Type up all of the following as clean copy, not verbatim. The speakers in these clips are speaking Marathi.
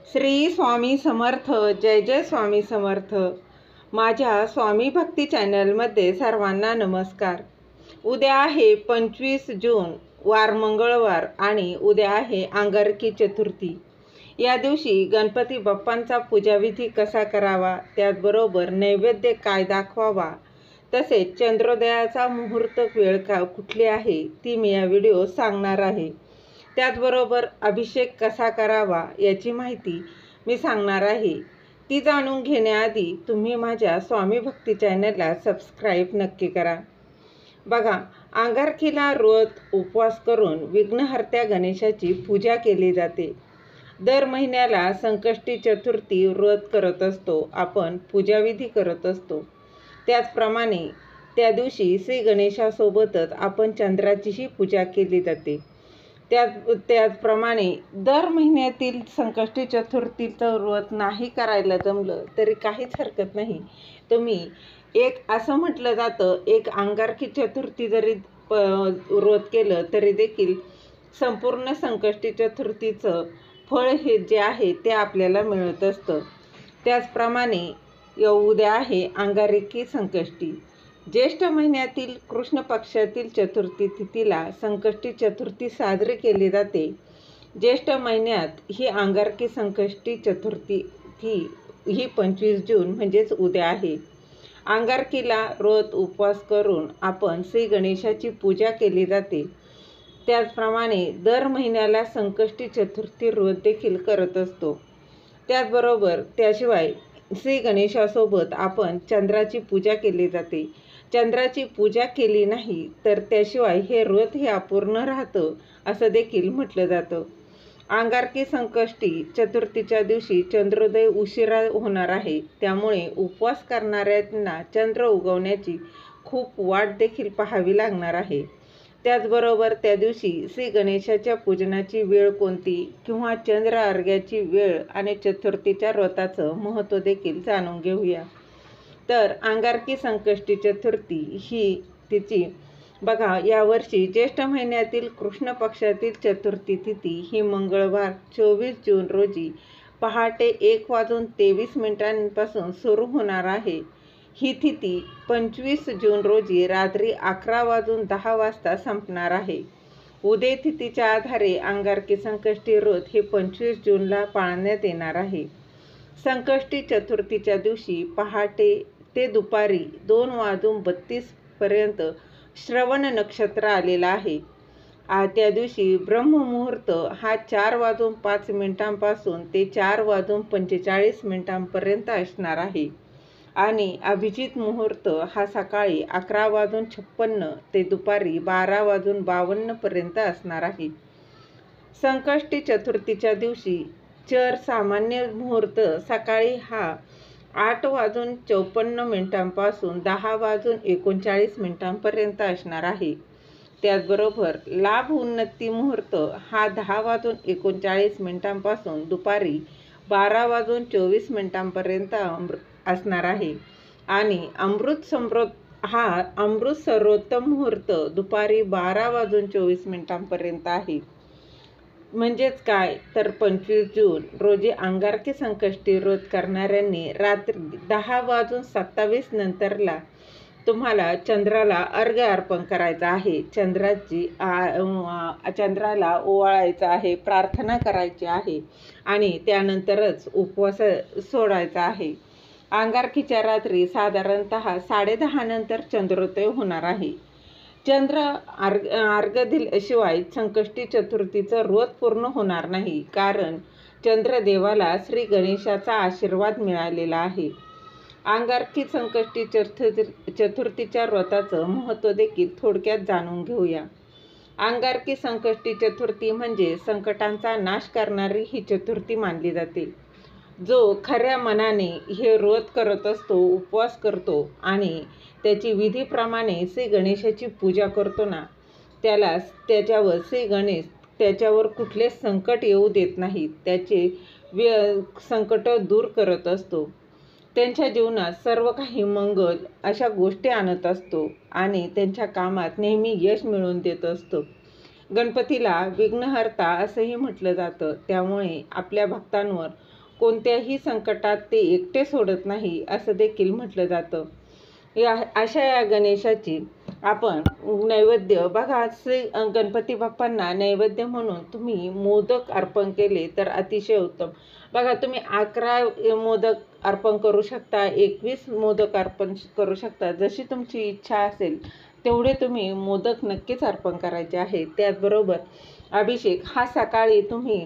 श्री स्वामी समर्थ. जय जय स्वामी समर्थ. माझ्या स्वामी भक्ती चॅनलमध्ये सर्वांना नमस्कार. उद्या आहे 25 जून, वार मंगळवार, आणि उद्या आहे अंगारकी चतुर्थी. या दिवशी गणपती बाप्पांचा पूजाविधी कसा करावा, त्याचबरोबर नैवेद्य काय दाखवावा, तसेच चंद्रोदयाचा मुहूर्त वेळ कुठली आहे ती मी या व्हिडिओ सांगणार आहे. त्याचबरोबर अभिषेक कसा करावा याची माहिती मी सांगणार आहे. ती जाणून घेण्याआधी तुम्ही माझ्या स्वामी भक्ती चॅनलला सबस्क्राईब नक्की करा. बघा, अंगारकीला व्रत उपवास करून विघ्नहर्त्या गणेशाची पूजा केली जाते. दर महिन्याला संकष्टी चतुर्थी व्रत करत असतो आपण, पूजाविधी करत असतो. त्याचप्रमाणे त्या दिवशी श्री गणेशासोबतच आपण चंद्राचीही पूजा केली जाते. त्याचप्रमाणे दर महिन्यातील संकष्टी चतुर्थीचं व्रत नाही करायला जमलं तरी काहीच हरकत नाही. तुम्ही एक असं म्हटलं जातं, एक अंगारकी चतुर्थी जरी व्रत केलं तरी देखील संपूर्ण संकष्टी चतुर्थीचं फळ हे जे आहे ते आपल्याला मिळत असतं. त्याचप्रमाणे उद्या आहे अंगारकी संकष्टी. ज्येष्ठ महिन्यातील कृष्ण पक्षातील चतुर्थी तिथीला संकष्टी चतुर्थी साजरी केली जाते. ज्येष्ठ महिन्यात ही अंगारकी संकष्टी चतुर्थी ही 25 जून म्हणजेच उद्या आहे. अंगारकीला व्रत उपवास करून आपण श्री गणेशाची पूजा केली जाते. त्याचप्रमाणे दर महिन्याला संकष्टी चतुर्थी व्रत देखील करत असतो. त्याचबरोबर त्याशिवाय श्री गणेशासोबत आपण चंद्राची पूजा केली जाते. चंद्राची पूजा केली नाही तर त्याशिवाय हे व्रत हे अपूर्ण राहतं असं देखील म्हटलं जातं. अंगारकी संकष्टी चतुर्थीच्या दिवशी चंद्रोदय उशिरा होणार आहे, त्यामुळे उपवास करणाऱ्यांना चंद्र उगवण्याची खूप वाट देखील पाहावी लागणार आहे. त्याचबरोबर त्या दिवशी श्री गणेशाच्या पूजनाची वेळ कोणती किंवा चंद्र अर्घ्याची वेळ आणि चतुर्थीच्या व्रताचं महत्त्व देखील जाणून घेऊया. तर अंगारकी संकष्टी चतुर्थी ही तिची बघा, यावर्षी ज्येष्ठ महिन्यातील कृष्ण पक्षातील चतुर्थी तिथी ही मंगळवार 24 जून रोजी पहाटे 1:23 सुरू होणार आहे. ही तिथी 25 जून रोजी रात्री 11:10 संपणार आहे. उदय तिथीच्या आधारे अंगारकी संकष्टी व्रत हे 25 जूनला पाळण्यात येणार आहे. संकष्टी चतुर्थीच्या दिवशी पहाटे ते दुपारी 2:32 श्रवण नक्षत्र आलेला आहे. त्या दिवशी ब्रह्ममुहूर्त हा 4:05 ते 4:45 असणार आहे आणि अभिजित मुहूर्त हा सकाळी 11:56 ते दुपारी 12:52 असणार आहे. संकष्टी चतुर्थीच्या दिवशी चर सामान्य मुहूर्त सकाळी हा 8:54 - 10:39 असणार आहे. त्याचबरोबर लाभ उन्नती मुहूर्त हा 10:39 दुपारी 12:24 असणार आहे आणि अमृत सर्वोत्तम मुहूर्त दुपारी 12:24 आहे. म्हणजेच काय तर 25 जून रोजी अंगारकी संकष्टी व्रत करणाऱ्यांनी रात्री 10:27 नंतरला तुम्हाला चंद्राला अर्घ्य अर्पण करायचा आहे. चंद्राला ओवाळायचं आहे, प्रार्थना करायची आहे आणि त्यानंतरच उपवास सोडायचा आहे. अंगारकीच्या रात्री साधारणतः 10:30 नंतर चंद्रोदय होणार आहे. चंद्र अर्घ्य दिल्याशिवाय संकष्टी चतुर्थीचं व्रत पूर्ण होणार नाही, कारण चंद्रदेवाला श्री गणेशाचा आशीर्वाद मिळालेला आहे. अंगारकी संकष्टी चतुर्थीच्या व्रताचं महत्त्व देखील थोडक्यात जाणून घेऊया. अंगारकी संकष्टी चतुर्थी म्हणजे संकटांचा नाश करणारी ही चतुर्थी मानली जाते. जो खऱ्या मनाने हे व्रत करत असतो, उपवास करतो आणि त्याची विधीप्रमाणे श्री गणेशाची पूजा करतो ना, त्याच्यावर श्री गणेश त्याच्यावर कुठलेच संकट येऊ देत नाहीत. त्याचे संकट दूर करत असतो. त्यांच्या जीवनात सर्व काही मंगल अशा गोष्टी आणत असतो आणि त्यांच्या कामात नेहमी यश मिळवून देत असतो. गणपतीला विघ्नहर्ता असंही म्हटलं जातं. त्यामुळे आपल्या भक्तांवर कोणत्याही संकटात ते एकटे सोडत नाही असं देखील म्हटलं जातं. या गणेशाची आपण नैवेद्य बघा, श्री गणपती बाप्पांना नैवेद्य म्हणून तुम्ही मोदक अर्पण केले तर अतिशय उत्तम. बघा, तुम्ही 11 मोदक अर्पण करू शकता, 21 मोदक अर्पण करू शकता. जशी तुमची इच्छा असेल तेवढे तुम्ही मोदक नक्कीच अर्पण करायचे आहे. त्याचबरोबर अभिषेक हा सकाळी तुम्ही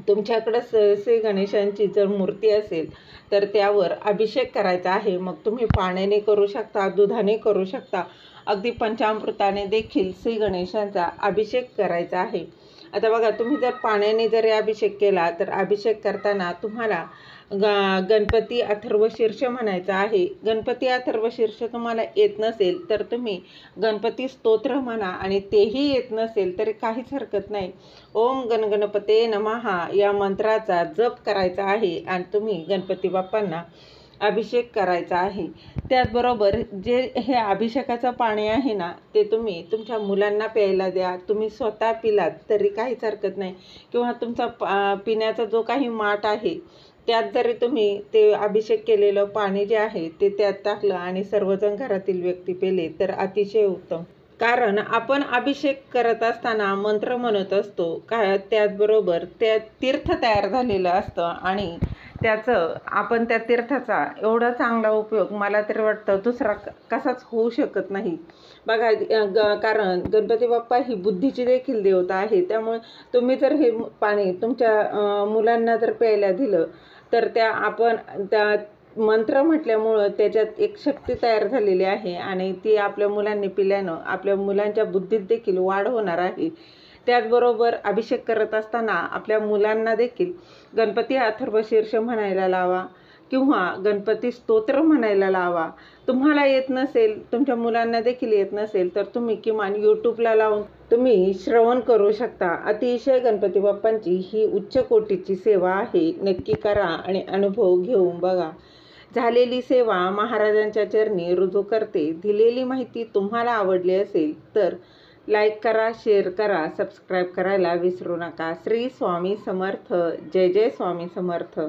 तुमच्याकडं श्री गणेशांची जर मूर्ती असेल तर त्यावर अभिषेक करायचा आहे. मग तुम्ही पाण्याने करू शकता, दुधाने करू शकता, अगदी पंचामृताने देखील श्री गणेशांचा अभिषेक करायचा आहे. आता बघा, तुम्ही जर पाण्याने जरी अभिषेक केला तर अभिषेक करताना तुम्हाला गणपती अथर्वशीर्ष म्हणायचं आहे. गणपती अथर्वशीर्ष तुम्हाला येत नसेल तर तुम्ही गणपती स्तोत्र म्हणा, आणि तेही येत नसेल तरी काहीच हरकत नाही. ओम गणगणपते नमः या मंत्राचा जप करायचा आहे आणि तुम्ही गणपती बाप्पांना अभिषेक करायचा आहे. त्याचबरोबर जे हे अभिषेकाचं पाणी आहे ना, ते तुम्ही तुमच्या मुलांना प्यायला द्या. तुम्ही स्वतः पिलात तरी काहीच हरकत नाही, किंवा तुमचा पिण्याचा जो काही माठ आहे त्यात जरी तुम्ही ते अभिषेक केलेलं पाणी जे आहे ते त्यात टाकलं आणि सर्वजण घरातील व्यक्ती पिले तर अतिशय उत्तम. कारण आपण अभिषेक करत असताना मंत्र म्हणत असतो त्याचबरोबर त्या तीर्थ तयार झालेलं असतं आणि आपण त्या तीर्थाचा एवढा चांगला उपयोग मला तरी वाटतं दुसरा कसाच होऊ शकत नाही. बघा, कारण गणपती बाप्पा ही बुद्धीची देखील देवता आहे. त्यामुळे तुम्ही जर हे पाणी तुमच्या मुलांना जर प्यायला दिलं तर त्या मंत्र म्हटल्यामुळं त्याच्यात एक शक्ती तयार झालेली आहे आणि ती आपल्या मुलांनी पिल्यानं आपल्या मुलांच्या बुद्धीत देखील वाढ होणार आहे. त्याचबरोबर अभिषेक करत असताना आपल्या मुलांना देखील गणपती अथर्वशीर्ष म्हणायला लावा किंवा गणपती स्तोत्र म्हणायला लावा. तुम्हाला येत नसेल, तुमच्या मुलांना देखील येत नसेल तर तुम्ही किमान यूट्यूबला लावून तुम्ही श्रवण करू शकता. अतिशय गणपती बाप्पांची ही उच्च कोटीची सेवा आहे. नक्की करा आणि अनुभव घेऊन बघा. झालेली सेवा महाराजांच्या चरणी रुजू करते. दिलेली माहिती तुम्हाला आवडली असेल तर लाईक करा, शेअर करा, सबस्क्राईब करायला विसरू नका. श्री स्वामी समर्थ. जय जय स्वामी समर्थ.